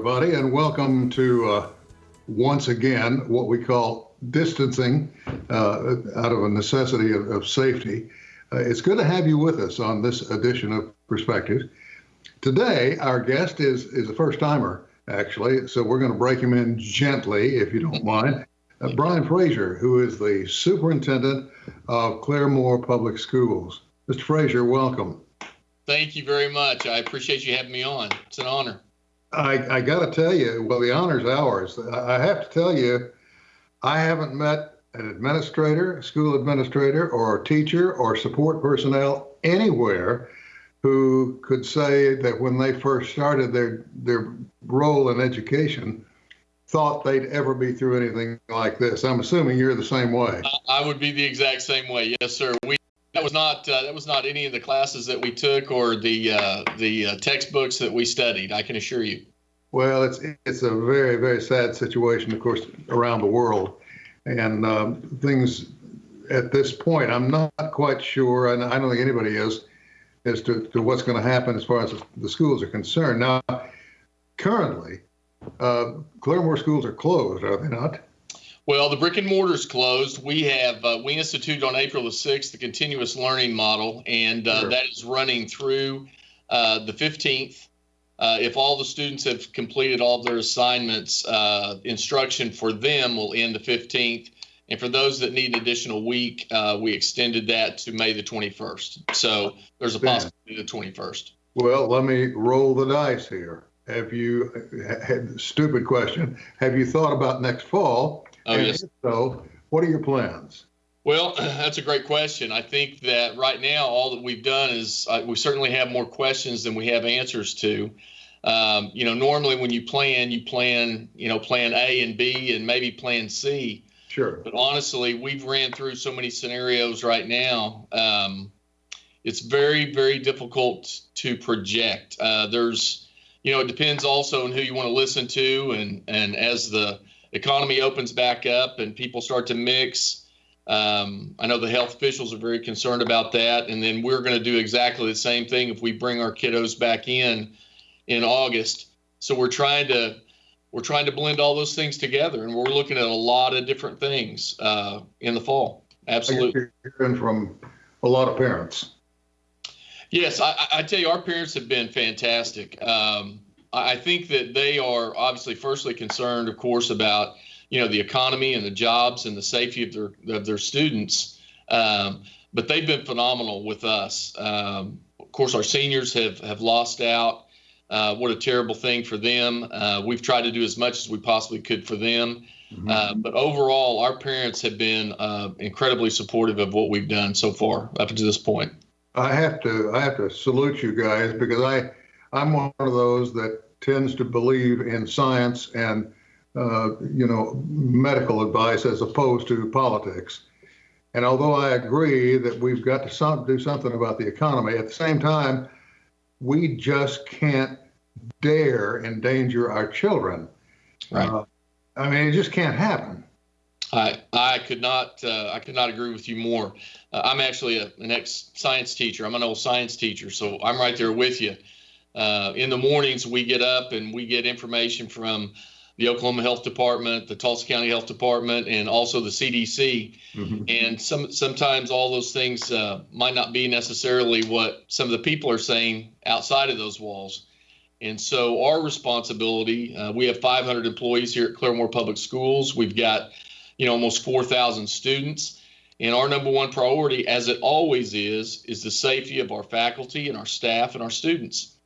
everybody, and welcome to once again what we call distancing out of a necessity of safety. It's good to have you with us on this edition of Perspectives. Today, our guest is a first-timer, actually, so we're going to break him in gently, if you don't mind. Bryan Frazier, who is the Superintendent of Claremore Public Schools. Mr. Frazier, welcome. Thank you very much. I appreciate you having me on. It's an honor. I got to tell you, well, the honor's ours. I have to tell you, I haven't met an administrator, school administrator, or a teacher or support personnel anywhere who could say that when they first started their role in education, thought they'd ever be through anything like this. I'm assuming you're the same way. I would be the exact same way. Yes, sir. That was not any of the classes that we took or the textbooks that we studied, I can assure you. Well, it's a very, very sad situation, of course, around the world. And things at this point, I'm not quite sure, and I don't think anybody is, as to what's going to happen as far as the schools are concerned. Now, currently, Claremore schools are closed, are they not? Well, the brick and mortar is closed. We instituted on April the 6th the continuous learning model, and Sure. that is running through the 15th. If all the students have completed all of their assignments, instruction for them will end the 15th. And for those that need an additional week, we extended that to May the 21st. So there's a possibility the 21st. Well, let me roll the dice here. Stupid question, have you thought about next fall? Oh, and yes. If so, what are your plans? Well, that's a great question. I think that right now, all that we've done is we certainly have more questions than we have answers to. Normally when you plan, plan A and B and maybe plan C. Sure. But honestly, we've ran through so many scenarios right now. It's very, very difficult to project. It depends also on who you want to listen to. And as the economy opens back up and people start to mix, I know the health officials are very concerned about that. And then we're going to do exactly the same thing if we bring our kiddos back in August. So we're trying to blend all those things together, and we're looking at a lot of different things in the fall. Absolutely. You're hearing from a lot of parents. Yes, I tell you, our parents have been fantastic. I think that they are obviously firstly concerned, of course, about the economy and the jobs and the safety of their students, but they've been phenomenal with us. Of course, our seniors have lost out. What a terrible thing for them. We've tried to do as much as we possibly could for them. Mm-hmm. But overall, our parents have been incredibly supportive of what we've done so far up to this point. I have to salute you guys, because I'm one of those that tends to believe in science and medical advice as opposed to politics. And although I agree that we've got to do something about the economy, at the same time, we just can't dare endanger our children. Right. It just can't happen. I could not agree with you more. I'm actually an ex-science teacher. I'm an old science teacher, so I'm right there with you. In the mornings, we get up and we get information from the Oklahoma Health Department, the Tulsa County Health Department, and also the CDC. Mm-hmm. And sometimes all those things might not be necessarily what some of the people are saying outside of those walls. And so our responsibility, we have 500 employees here at Claremore Public Schools. We've got, almost 4,000 students. And our number one priority, as it always is the safety of our faculty and our staff and our students.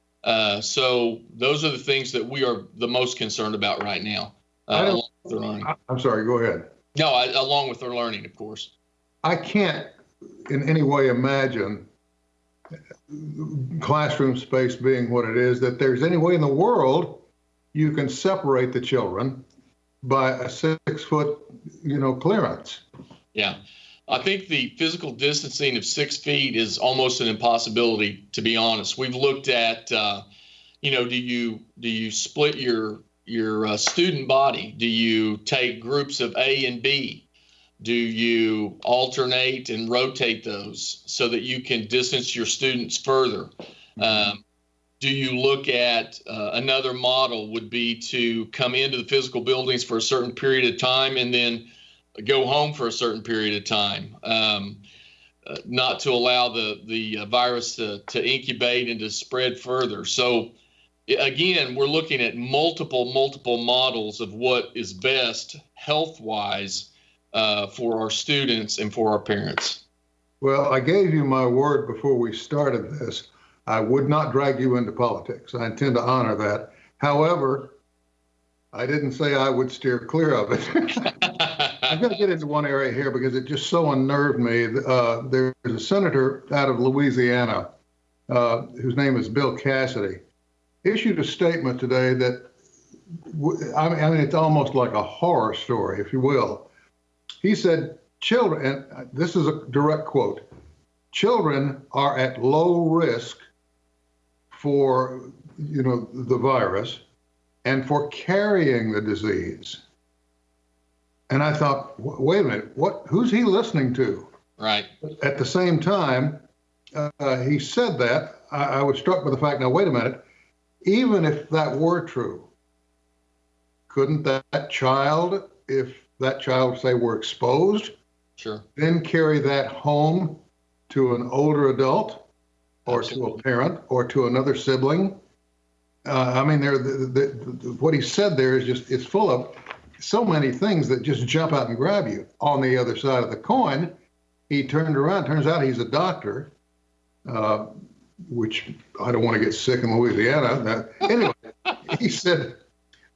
So those are the things that we are the most concerned about right now. Along with their learning. I'm sorry, go ahead. No, along with their learning, of course. I can't in any way imagine classroom space being what it is, that there's any way in the world you can separate the children by a 6-foot, clearance. Yeah. I think the physical distancing of 6 feet is almost an impossibility, to be honest. We've looked at, do you split your student body? Do you take groups of A and B? Do you alternate and rotate those so that you can distance your students further? Do you look at another model would be to come into the physical buildings for a certain period of time and then go home for a certain period of time, not to allow the virus to incubate and to spread further. So again, we're looking at multiple models of what is best health-wise for our students and for our parents. Well, I gave you my word before we started this. I would not drag you into politics. I intend to honor that. However, I didn't say I would steer clear of it. I'm going to get into one area here because it just so unnerved me. There's a senator out of Louisiana whose name is Bill Cassidy, issued a statement today that, I mean, it's almost like a horror story, if you will. He said, children, and this is a direct quote, children are at low risk for, the virus and for carrying the disease. And I thought, wait a minute, who's he listening to? Right. At the same time, he said that, I was struck by the fact, now, wait a minute, even if that were true, couldn't that child, if that child, say, were exposed, sure, then carry that home to an older adult or Absolutely. to a parent or to another sibling? I mean, what he said there is just, it's full of so many things that just jump out and grab you. On the other side of the coin, he turned around, turns out he's a doctor, which I don't want to get sick in Louisiana. Anyway, he said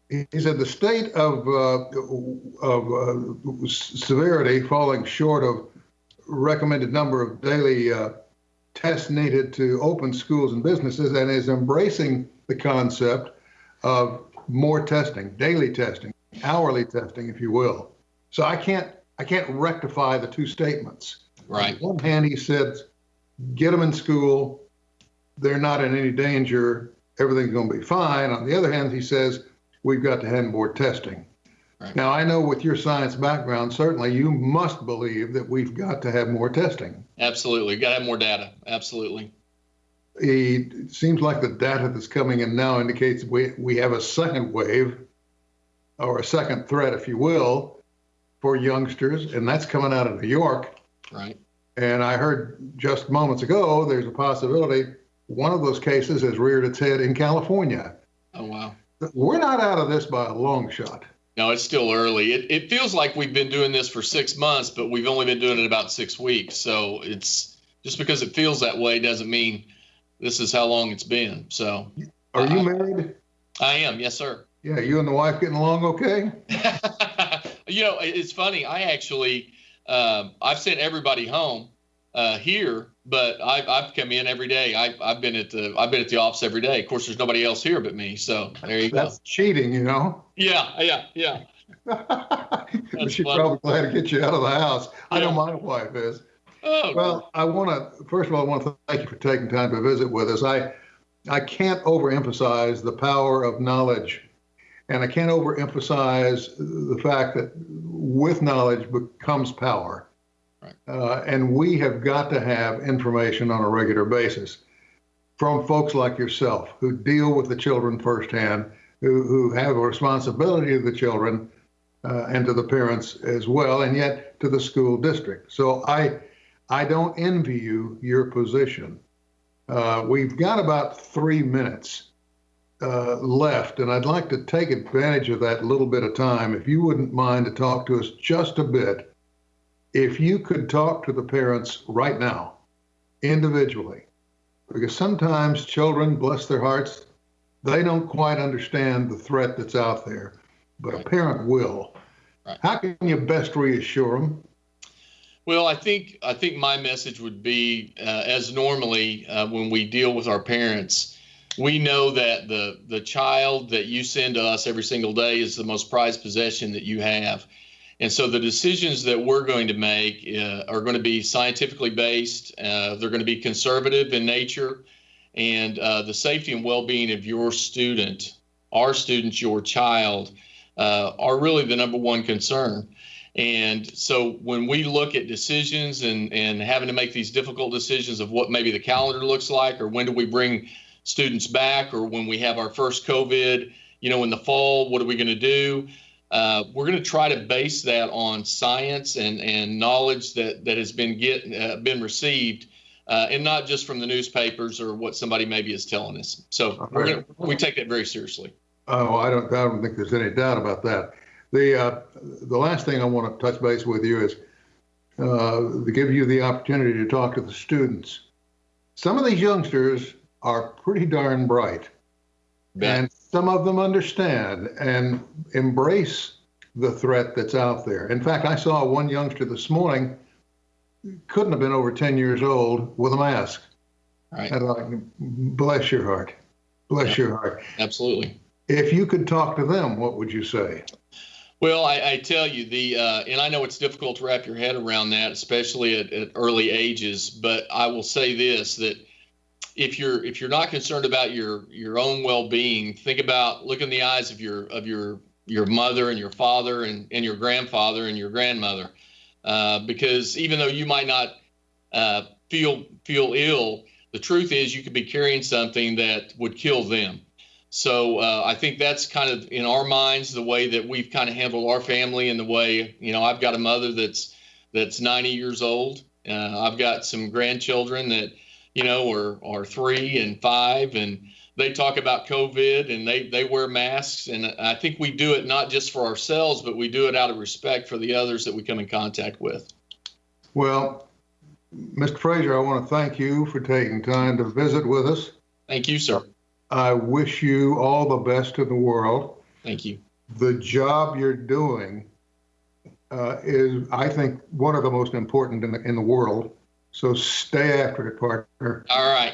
the state of severity falling short of recommended number of daily tests needed to open schools and businesses, and is embracing the concept of more testing, daily testing, hourly testing, if you will. So I can't rectify the two statements. Right. On the one hand, he said, get them in school. They're not in any danger. Everything's going to be fine. On the other hand, he says, we've got to have more testing. Right. Now, I know with your science background, certainly you must believe that we've got to have more testing. Absolutely. We've got to have more data. Absolutely. It seems like the data that's coming in now indicates we have a second wave or a second threat, if you will, for youngsters, and that's coming out of New York. Right. And I heard just moments ago, there's a possibility one of those cases has reared its head in California. Oh, wow. We're not out of this by a long shot. No, it's still early. It feels like we've been doing this for 6 months, but we've only been doing it about 6 weeks. So it's just because it feels that way doesn't mean this is how long it's been. So Are you married? I am. Yes, sir. Yeah. You and the wife getting along okay? It's funny. I actually, I've sent everybody home here, but I've come in every day. I've been at the office every day. Of course, there's nobody else here but me. So there you go. That's cheating, Yeah. But she's probably glad to get you out of the house. I know my wife is. Oh, well, first of all, I want to thank you for taking time to visit with us. I can't overemphasize the power of knowledge, and I can't overemphasize the fact that with knowledge becomes power. Right. And we have got to have information on a regular basis from folks like yourself who deal with the children firsthand, who have a responsibility to the children and to the parents as well, and yet to the school district. So I don't envy you your position. We've got about 3 minutes left, and I'd like to take advantage of that little bit of time, if you wouldn't mind to talk to us just a bit. If you could talk to the parents right now, individually, because sometimes children, bless their hearts, they don't quite understand the threat that's out there, but a parent will. Right. How can you best reassure them? Well, I think my message would be, as normally when we deal with our parents, we know that the child that you send to us every single day is the most prized possession that you have. And so the decisions that we're going to make are going to be scientifically based. They're going to be conservative in nature, and the safety and well-being of your student, our students, your child, are really the number one concern. And so when we look at decisions and having to make these difficult decisions of what maybe the calendar looks like, or when do we bring students back, or when we have our first COVID, in the fall, what are we going to do? We're going to try to base that on science and knowledge that has been received, and not just from the newspapers or what somebody maybe is telling us. So we take that very seriously. Oh, I don't think there's any doubt about that. The last thing I want to touch base with you is to give you the opportunity to talk to the students. Some of these youngsters are pretty darn bright, and some of them understand and embrace the threat that's out there. In fact, I saw one youngster this morning, couldn't have been over 10 years old, with a mask. Right. And like, bless your heart. Bless your heart. Absolutely. If you could talk to them, what would you say? Well, I tell you, and I know it's difficult to wrap your head around that, especially at early ages. But I will say this: that if you're not concerned about your own well-being, look in the eyes of your mother and your father and your grandfather and your grandmother, because even though you might not feel ill, the truth is you could be carrying something that would kill them. So I think that's kind of in our minds the way that we've kind of handled our family, and the way, I've got a mother that's 90 years old. I've got some grandchildren that, are 3 and 5, and they talk about COVID, and they wear masks. And I think we do it not just for ourselves, but we do it out of respect for the others that we come in contact with. Well, Mr. Frazier, I want to thank you for taking time to visit with us. Thank you, sir. I wish you all the best in the world. Thank you. The job you're doing is, I think, one of the most important in the world. So stay after it, partner. All right.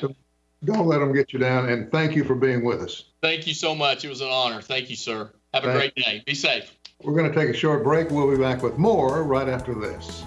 Don't let them get you down. And thank you for being with us. Thank you so much. It was an honor. Thank you, sir. Have a great day. Be safe. We're going to take a short break. We'll be back with more right after this.